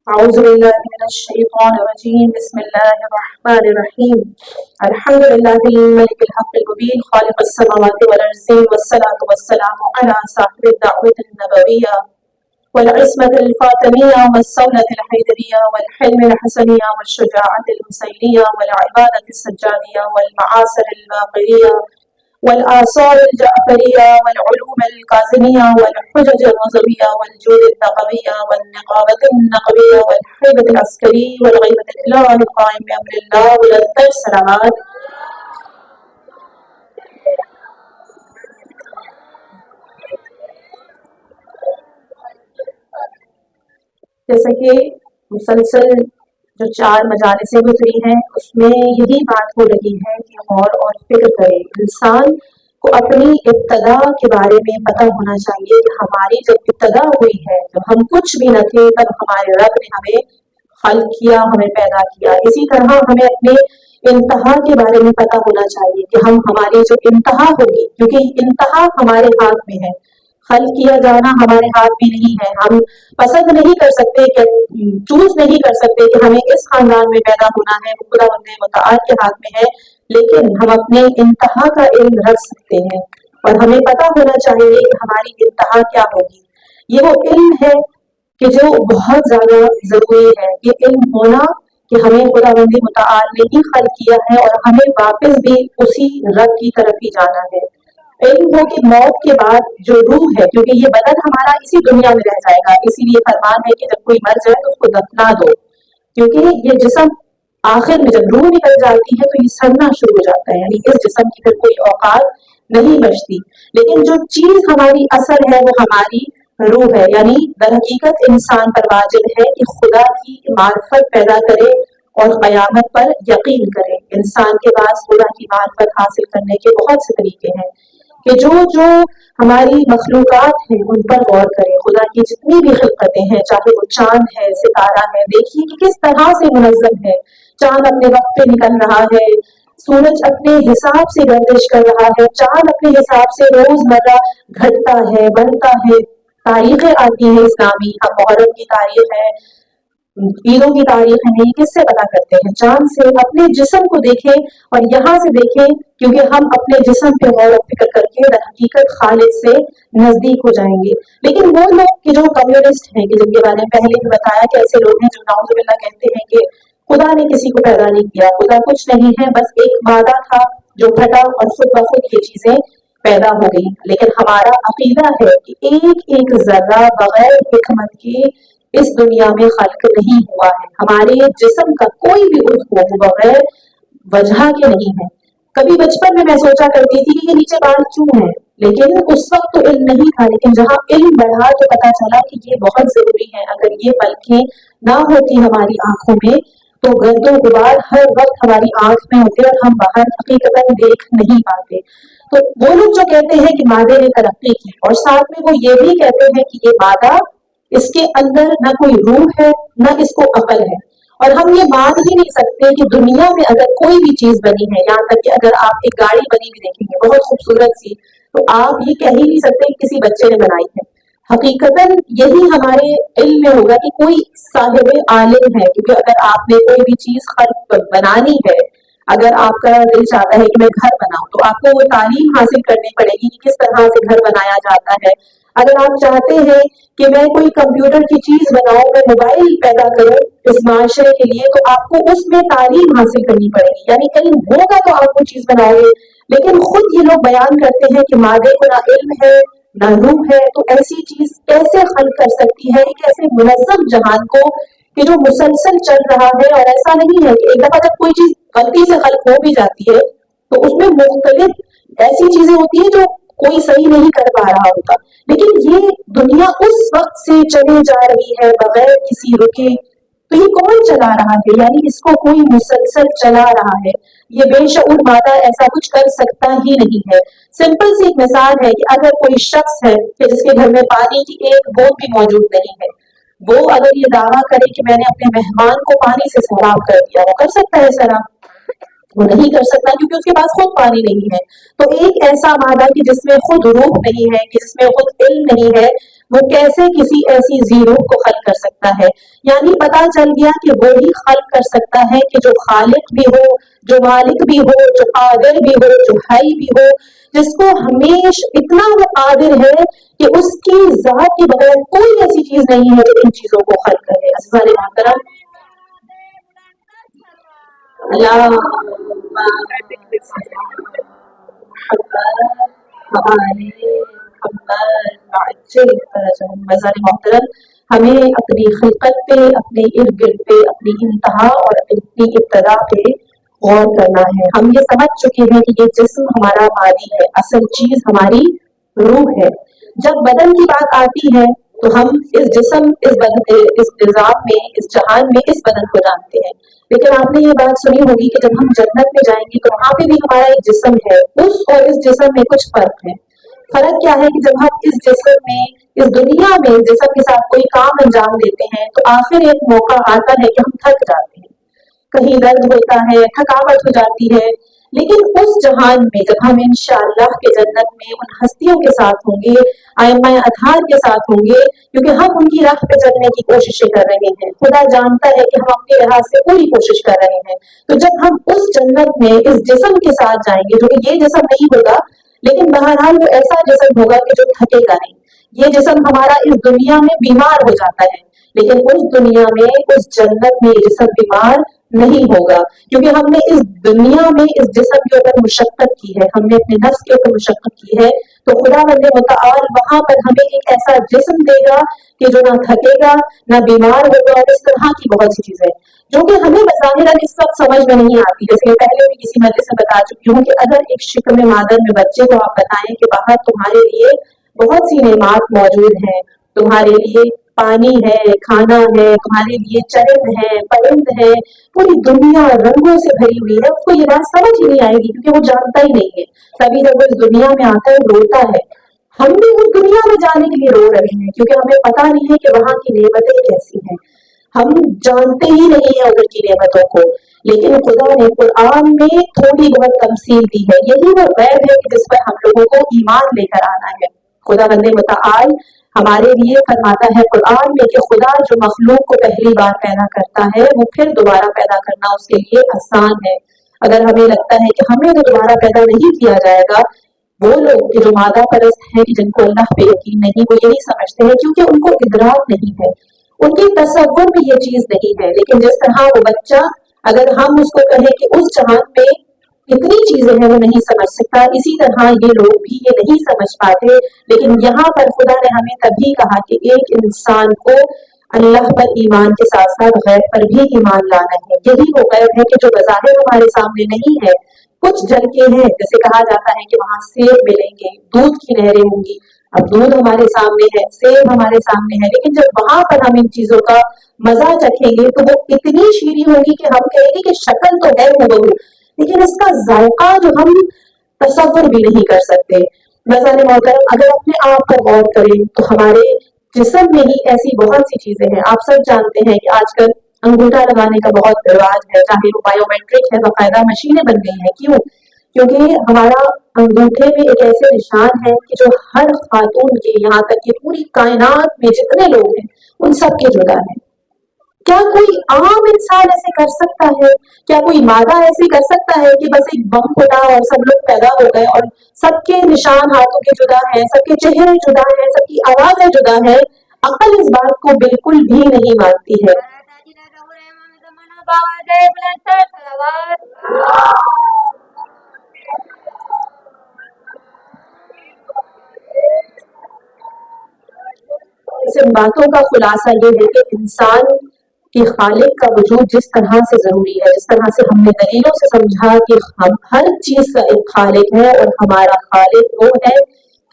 أعوذ بالله من الشيطان الرجيم بسم الله الرحمن الرحيم الحمد لله الملك الحق المبين خالق السماوات والأرض والصلاة والسلام على صاحب الدعوة النبوية والعصمة الفاطمية والصولة الحيدرية والحلم الحسنية والشجاعة المسيلية والعبادة السجادية والمعاصر الباقرية والآثار الجعفرية والعلوم الكاظمية والحجج الرضوية والجود النقوية والنقابة النقوية والحيبة العسكري والغيبة الإله القائم بأمر الله وللطير السلامات. جیسا کہ مسلسل جو 4 مجالسیں گزری ہیں اس میں یہی بات ہو رہی ہے کہ غور اور فکر کرے، انسان کو اپنی ابتدا کے بارے میں پتہ ہونا چاہیے کہ ہماری جب ابتدا ہوئی ہے تو ہم کچھ بھی نہ تھے، تب ہمارے رب نے ہمیں خلق کیا، ہمیں پیدا کیا۔ اسی طرح ہمیں اپنے انتہا کے بارے میں پتہ ہونا چاہیے کہ ہماری جو انتہا ہوگی، کیونکہ انتہا ہمارے ہاتھ میں ہے، خلق کیا جانا ہمارے ہاتھ میں نہیں ہے۔ ہم پسند نہیں کر سکتے کہ چوز نہیں کر سکتے کہ ہمیں اس خاندان میں پیدا ہونا ہے، وہ خداوند متعال کے ہاتھ میں ہے، لیکن ہم اپنے انتہا کا علم رکھ سکتے ہیں اور ہمیں پتہ ہونا چاہیے کہ ہماری انتہا کیا ہوگی۔ یہ وہ علم ہے کہ جو بہت زیادہ ضروری ہے، یہ علم ہونا کہ ہمیں خداوند متعال نے ہی خلق کیا ہے اور ہمیں واپس بھی اسی رب کی طرف ہی جانا ہے۔ علم ہو کہ موت کے بعد جو روح ہے، کیونکہ یہ بدن ہمارا اسی دنیا میں رہ جائے گا، اسی لیے فرمان ہے کہ جب کوئی مر جائے تو اس کو دفنا دو، کیونکہ یہ جسم آخر میں جب روح نکل جاتی ہے تو یہ سڑنا شروع ہو جاتا ہے، یعنی اس جسم کی پھر کوئی اوقات نہیں بچتی۔ لیکن جو چیز ہماری اصل ہے وہ ہماری روح ہے، یعنی در حقیقت انسان پر واجب ہے کہ خدا کی معرفت پیدا کرے اور قیامت پر یقین کرے۔ انسان کے پاس خدا کی معرفت حاصل کرنے کے بہت سے طریقے ہیں کہ جو ہماری مخلوقات ہیں ان پر غور کریں، خدا کی جتنی بھی خلقتیں ہیں، چاہے وہ چاند ہے، ستارہ ہے، دیکھیے کہ کس طرح سے منظم ہے۔ چاند اپنے وقت پہ نکل رہا ہے، سورج اپنے حساب سے گردش کر رہا ہے، چاند اپنے حساب سے روزمرہ گھٹتا ہے، بڑھتا ہے، تاریخیں آتی ہیں اسلامی، اب محرم کی تاریخ ہے، عیدوں کی تاریخ ہے، کس سے پتہ کرتے ہیں؟ چاند سے۔ اپنے جسم کو دیکھیں اور یہاں سے دیکھیں، کیونکہ ہم اپنے جسم پہ غور و فکر کر کے در حقیقت خالق سے نزدیک ہو جائیں گے۔ لیکن وہ لوگ کہ جو کمیونسٹ ہیں، کہ جن کے بارے میں پہلے بھی بتایا کہ ایسے لوگ ہیں جو نعوذ باللہ کہتے ہیں کہ خدا نے کسی کو پیدا نہیں کیا، خدا کچھ نہیں ہے، بس ایک مادہ تھا جو پھٹا اور خود بخود یہ چیزیں پیدا ہو گئی۔ لیکن ہمارا عقیدہ ہے کہ ایک ایک ذرہ بغیر حکمت کے اس دنیا میں خلق نہیں ہوا ہے۔ ہمارے جسم کا کوئی بھی عضو وہ بغیر وجہ کے نہیں ہے۔ کبھی بچپن میں سوچا کرتی تھی کہ یہ نیچے بال کیوں ہے، لیکن اس وقت تو علم نہیں تھا، لیکن جہاں علم بڑھا تو پتا چلا کہ یہ بہت ضروری ہے۔ اگر یہ پلکیں نہ ہوتی ہماری آنکھوں میں تو گرد و غبار ہر وقت ہماری آنکھ میں ہوتے اور ہم باہر حقیقتاً دیکھ نہیں پاتے۔ تو وہ لوگ جو کہتے ہیں کہ مادے نے ترقی کی، اور ساتھ میں وہ یہ بھی کہتے ہیں کہ یہ مادہ، اس کے اندر نہ کوئی روح ہے نہ اس کو عقل ہے، اور ہم یہ مان ہی نہیں سکتے کہ دنیا میں اگر کوئی بھی چیز بنی ہے، یہاں تک کہ اگر آپ ایک گاڑی بنی ہوئی دیکھیں گے بہت خوبصورت سی، تو آپ یہ کہہ ہی نہیں سکتے کہ کسی بچے نے بنائی ہے۔ حقیقتاً یہی ہمارے علم میں ہوگا کہ کوئی صاحب عالم ہے، کیونکہ اگر آپ نے کوئی بھی چیز خلق بنانی ہے، اگر آپ کا دل چاہتا ہے کہ میں گھر بناؤں تو آپ کو وہ تعلیم حاصل کرنی پڑے گی کہ کس طرح سے گھر بنایا جاتا ہے۔ اگر آپ چاہتے ہیں کہ میں کوئی کمپیوٹر کی چیز بناؤں، میں موبائل پیدا کروں اس معاشرے کے لیے، تو آپ کو اس میں تعلیم حاصل کرنی پڑے گی، یعنی کہیں ہوگا تو آپ وہ چیز بناؤ گے۔ لیکن خود یہ لوگ بیان کرتے ہیں کہ مادے کو نہ علم ہے نہ روح ہے، تو ایسی چیز کیسے خلق کر سکتی ہے ایک ایسے منظم جہان کو کہ جو مسلسل چل رہا ہے؟ اور ایسا نہیں ہے کہ ایک دفعہ جب کوئی چیز غلطی سے خلق ہو بھی جاتی ہے تو اس میں مختلف ایسی چیزیں ہوتی ہیں جو کوئی صحیح نہیں کر پا رہا ہوتا، لیکن یہ دنیا اس وقت سے چلی جا رہی ہے بغیر کسی رکے، تو یہ کون چلا رہا ہے؟ یعنی اس کو کوئی مسلسل چلا رہا ہے۔ یہ بے شعور مادہ ایسا کچھ کر سکتا ہی نہیں ہے۔ سمپل سی ایک مثال ہے کہ اگر کوئی شخص ہے کہ جس کے گھر میں پانی کی ایک بوند بھی موجود نہیں ہے، وہ اگر یہ دعویٰ کرے کہ میں نے اپنے مہمان کو پانی سے سیراب کر دیا، وہ کر سکتا ہے سیراب؟ وہ نہیں کر سکتا، کیونکہ اس کے پاس خود پانی نہیں ہے۔ تو ایک ایسا مادہ کہ جس میں خود روح نہیں ہے، کہ جس میں خود علم نہیں ہے، وہ کیسے کسی ایسی زیرو کو خلق کر سکتا ہے. یعنی پتا چل گیا کہ وہی خلق کر سکتا ہے کہ جو خالق بھی ہو، جو مالک بھی ہو، جو قادر بھی ہو، جو حی بھی ہو، جس کو ہمیشہ اتنا وہ قادر ہے کہ اس کی ذات کے بغیر کوئی ایسی چیز نہیں ہے جو ان چیزوں کو خلق کرے. عزیزان محترم، اللہ مزار محترم، ہمیں اپنی خلقت پہ، اپنے ارد گرد پہ، اپنی انتہا اور اپنی ابتدا پہ غور کرنا ہے. ہم یہ سمجھ چکے ہیں کہ یہ جسم ہمارا مادی ہے، اصل چیز ہماری روح ہے. جب بدن کی بات آتی ہے تو ہم اس جسم، اس نظام میں، اس جہان میں اس بدن کو جانتے ہیں. لیکن آپ نے یہ بات سنی ہوگی کہ جب ہم جنت میں جائیں گے تو وہاں پہ بھی ہمارا ایک جسم ہے. اس اور اس جسم میں کچھ فرق ہے. فرق کیا ہے کہ جب ہم اس جسم میں، اس دنیا میں اس جسم کے ساتھ کوئی کام انجام دیتے ہیں تو آخر ایک موقع آتا ہے کہ ہم تھک جاتے ہیں، کہیں درد ہوتا ہے، تھکاوٹ ہو جاتی ہے. لیکن اس جہان میں جب ہم انشاءاللہ کے جنت میں ان ہستیوں کے ساتھ ہوں گے، ائمہ اطہار کے ساتھ ہوں گے، کیونکہ ہم ان کی راہ پہ چلنے کی کوششیں کر رہے ہیں. خدا جانتا ہے کہ ہم اپنے لحاظ سے پوری کوشش کر رہے ہیں. تو جب ہم اس جنت میں اس جسم کے ساتھ جائیں گے، جو کہ یہ جسم نہیں ہوگا، لیکن بہرحال وہ ایسا جسم ہوگا کہ جو تھکے گا نہیں. یہ جسم ہمارا اس دنیا میں بیمار ہو جاتا ہے، لیکن اس دنیا میں، اس جنت میں یہ جسم بیمار نہیں ہوگا، کیونکہ ہم نے اس دنیا میں اس جسم کے اوپر مشقت کی ہے، ہم نے اپنے نفس کے اوپر مشقت کی ہے. تو خدا بندے متعال وہاں پر ہمیں ایک ایسا جسم دے گا کہ جو نہ تھکے گا، نہ بیمار ہوگا، اور اس طرح کی بہت سی چیزیں جو کہ ہمیں بظاہر اس وقت سمجھ میں نہیں آتی. جیسے کہ پہلے بھی کسی مجلس سے بتا چکی ہوں کہ اگر ایک شکم مادر میں بچے کو آپ بتائیں کہ باہر تمہارے لیے بہت سی نعمات موجود ہیں، تمہارے لیے پانی ہے، کھانا ہے، تمہارے لیے چرند ہے، پرند ہے، پوری دنیا رنگوں سے بھری ہوئی ہے، اس کو یہ بات سمجھ ہی نہیں آئے گی کیونکہ وہ جانتا ہی نہیں ہے. تبھی جب وہ اس دنیا میں آتا ہے روتا ہے. ہم بھی اس دنیا میں جانے کے لیے رو رہے ہیں کیونکہ ہمیں پتا نہیں ہے کہ وہاں کی نعمتیں کیسی ہیں. ہم جانتے ہی نہیں ہیں ادھر کی نعمتوں کو، لیکن خدا نے قرآن میں تھوڑی بہت تمثیل دی ہے. یہی وہ غیب ہے کہ جس پر ہم لوگوں کو ایمان لے کر آنا ہے. خدا بندے متعال ہمارے لیے فرماتا ہے قرآن میں کہ خدا جو مخلوق کو پہلی بار پیدا کرتا ہے وہ پھر دوبارہ پیدا کرنا اس کے لیے آسان ہے. اگر ہمیں لگتا ہے کہ ہمیں تو دوبارہ پیدا نہیں کیا جائے گا، وہ لوگ کہ جو مادہ پرست ہیں، جن کو اللہ پہ یقین نہیں، وہ یہی سمجھتے ہیں کیونکہ ان کو ادراک نہیں ہے، ان کے تصور میں یہ چیز نہیں ہے. لیکن جس طرح وہ بچہ، اگر ہم اس کو کہیں کہ اس جہان میں کتنی چیزیں ہیں وہ نہیں سمجھ سکتا، اسی طرح یہ لوگ بھی یہ نہیں سمجھ پاتے. لیکن یہاں پر خدا نے ہمیں تبھی کہا کہ ایک انسان کو اللہ پر ایمان کے ساتھ ساتھ غیب پر بھی ایمان لانا ہے. یہی وہ غیب ہے کہ جو بظاہر ہمارے سامنے نہیں ہے، کچھ جھلکے ہیں. جیسے کہا جاتا ہے کہ وہاں سیب ملیں گے، دودھ کی نہریں ہوں گی. اب دودھ ہمارے سامنے ہے، سیب ہمارے سامنے ہے، لیکن جب وہاں پر ہم ان چیزوں کا مزہ چکھیں گے تو وہ اتنی شیریں ہوگی کہ ہم کہیں گے کہ شکل تو ہے ہو، لیکن اس کا ذائقہ جو ہم تصور بھی نہیں کر سکتے. نظر محترم، اگر اپنے آپ پر غور کریں تو ہمارے جسم میں ہی ایسی بہت سی چیزیں ہیں. آپ سب جانتے ہیں کہ آج کل انگوٹھا لگانے کا بہت رواج ہے، چاہے وہ بایو میٹرک ہے، باقاعدہ مشینیں بن گئی ہیں. کیوں؟ کیونکہ ہمارا انگوٹھے میں ایک ایسے نشان ہے کہ جو ہر خاتون کے، یہاں تک کہ پوری کائنات میں جتنے لوگ ہیں ان سب کے جدا ہے. کیا کوئی عام انسان ایسے کر سکتا ہے؟ کیا کوئی مادہ ایسے کر سکتا ہے کہ بس ایک بم پھٹا اور سب لوگ پیدا ہو گئے اور سب کے نشان ہاتھوں کے جدا ہیں، سب کے چہرے جدا ہیں، سب کی آوازیں جدا ہیں؟ عقل اس بات کو بالکل بھی نہیں مانتی ہے. ان باتوں کا خلاصہ یہ ہے کہ انسان کہ خالق کا وجود جس طرح سے ضروری ہے، جس طرح سے ہم نے دلیلوں سے سمجھا کہ ہم ہر چیز کا ایک خالق ہے اور ہمارا خالق وہ ہے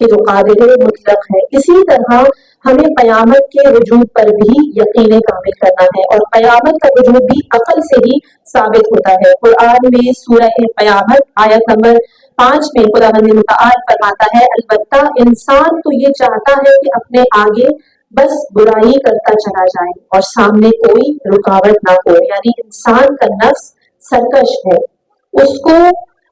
کہ جو قادر مطلق ہے، اسی طرح ہمیں قیامت کے وجود پر بھی یقین کامل کرنا ہے، اور قیامت کا وجود بھی عقل سے ہی ثابت ہوتا ہے. قرآن میں سورہ قیامت آیت نمبر 5 میں خداوند متعال فرماتا ہے البتہ انسان تو یہ چاہتا ہے کہ اپنے آگے بس برائی کرتا چلا جائے اور سامنے کوئی رکاوٹ نہ ہو. یعنی انسان کا نفس سرکش ہے، اس کو